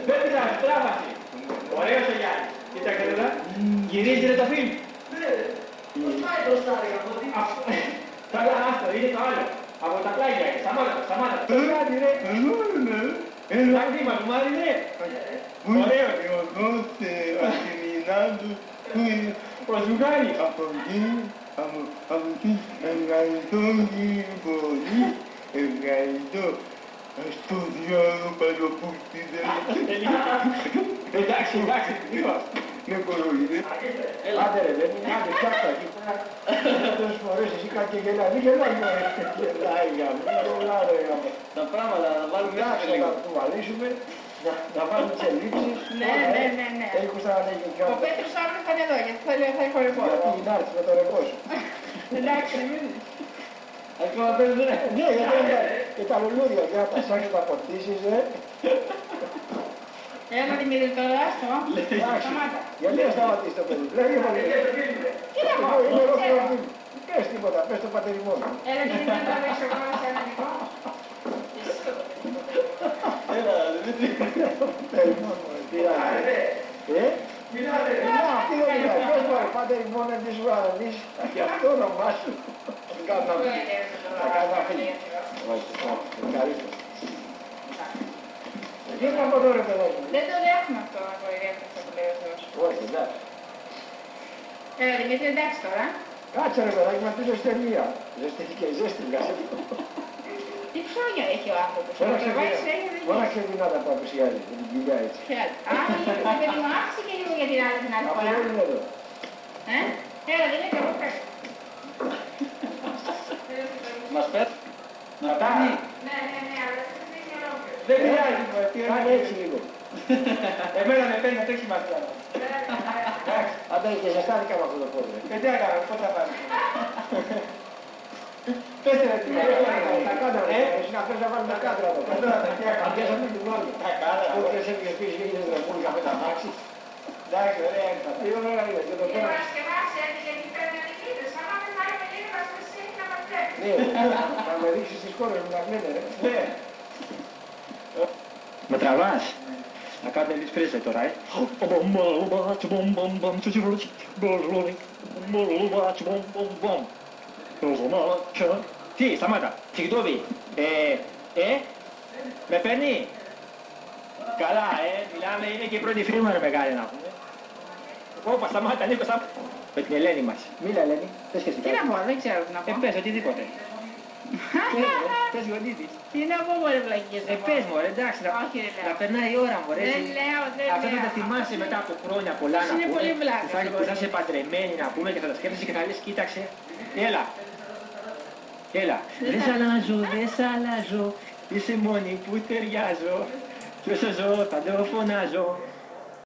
Δεν πειράζει, τράβαση. Ωραίος ο Γιάννης. Κοίταξε εδώ. Γυρίζει ρε το φιλμ. Ναι, πώς πάει μπροστά ρε από τι. Καλά, άστο, είναι το άλλο. Από τα πλάγια, σταμάτα. Το κάνει ρε. Τα κτήμα του Μάρι ρε. Ωραίος. Ο Ζουγάνης. Από εκεί, ευχαριστώ κύριε πολύ, ευχαριστώ. Στο διάλογο παλιοπούστηδε. Εντάξει, λίγο. Με κοροϊδεύει. Άντε ρε, δεν είναι, άντε, φτιάξα εκεί πέρα. Τόσες φορές εσύ κάτι και γελάει, μην γελάει μωρέ. Γελάει για μí, γελάει για μí. Τα πράγματα να τα βάλουμε Εντάξει, λίγο. να του βαλήσουμε, να βάλουμε τις ελλείψεις. Ναι. Έχεις να λέγει και Ο Πέτρος αύριο θα είναι εδώ, γιατί θα έχει χορηγό. γιατί να έρθεις με το ρεπό σου. Εντάξει, μην. Ακόμα παίζουν ρε. Ναι, γιατί είναι και τα λουλούδια, για να τα σάξεις, τα ποτίσεις, Έλα Δημήτρη τώρα, άστο. Σταμάτα. Γιατί να σταματήσεις το παιδί, βλέπει πολύ. Τι να πω, Είναι εγώ ξέρω. φίλο. Πες τίποτα, πες το πατέρι μόνο. Έλα Δημήτρη να τραβήξω εγώ σε ένα δικό. Έλα Δημήτρη. Πατέρι μόνο, πειράζει. Μιλάτε. Αυτή δεν είναι, πες μου, πατέρι μόνο, τι σου αρνείς, γι' αυτό όνομά σου. Κάτω να φύγει. Όχι, ευχαριστώ. Βγήκε από εδώ ρε παιδάκι. Δεν το δέχομαι αυτό να κοροϊδεύει αυτό που λέει ο Θεός. Όχι, εντάξει. Έλα Δημήτρη, εντάξει τώρα. Κάτσε ρε παιδάκι, μα πίσω στελεία. Ζεστήθηκε η ζέστη, βγάσε. Τι ψώνια έχει ο άνθρωπος. Φώναξε Το τραβάει σε έγινε φώναξε δυνάτα που απουσιάζει, με την κοιλιά έτσι. Α, το παιδί μου άφησε και λίγο για την άλλη την άλλη Από φορά. εδώ είναι εδώ. Έλα Δημήτρη, εγώ πες. Μας πέτει. Να κάνει. Ναι, αλλά δεν είναι ολόκληρο. Δεν πειράζει, κάνε έτσι λίγο. Εμένα με παίρνει, αυτό έχει σημασία. Εντάξει, άντε και ζεστάθηκα με αυτό το πόδι. Δεν τι έκανα, πώς θα πάρει. Πέστε ρε, τι τα κάντρα, εσύ να θες να βάλει τα κάντρα εδώ. Αγκέσαμε την όλη. Πού θες έφυγες πίσω και είδες ρεπούλικα με τα μάξι. Εντάξει, ωραία είναι τα δύο, ωραία είναι. Και το Και πέρα. Παρασκευάς έρθει γιατί παίρνει αδικίδες. Άμα δεν πάει με λίγο, μας έχει να μας τρέχει. Ναι, θα με δείξεις τις κόρες μου να κλαίνε ρε. Ναι. Με τραβάς. Να κάνουμε εμείς πρέζε τώρα, Τι, σταμάτα. Συγγνώμη. Με παίρνει. Καλά, μιλάμε, είναι και η πρώτη φίλη μου ρε μεγάλη να πούμε. Όπα, σταμάτα, Νίκο, σταμάτα. Με την Ελένη μας. Μίλα, Ελένη. Πες και εσύ Τι να πω, δεν ξέρω τι να πω. πες, οτιδήποτε. Πες γονίδης. Τι να πω μωρέ βλακίες. Πες μου, εντάξει, Όχι, δεν λέω. να περνάει η ώρα μου, ρε. Δεν λέω. Αυτό θα τα θυμάσαι μετά από χρόνια πολλά να Είναι πούμε. πολύ βλάκα, Που θα λοιπόν. είσαι παντρεμένη να πούμε και θα τα σκέφτεσαι και θα λες κοίταξε. Έλα. Δεν σ' αλλάζω. Είσαι μόνη που ταιριάζω. Κι όσο ζω θα το φωνάζω.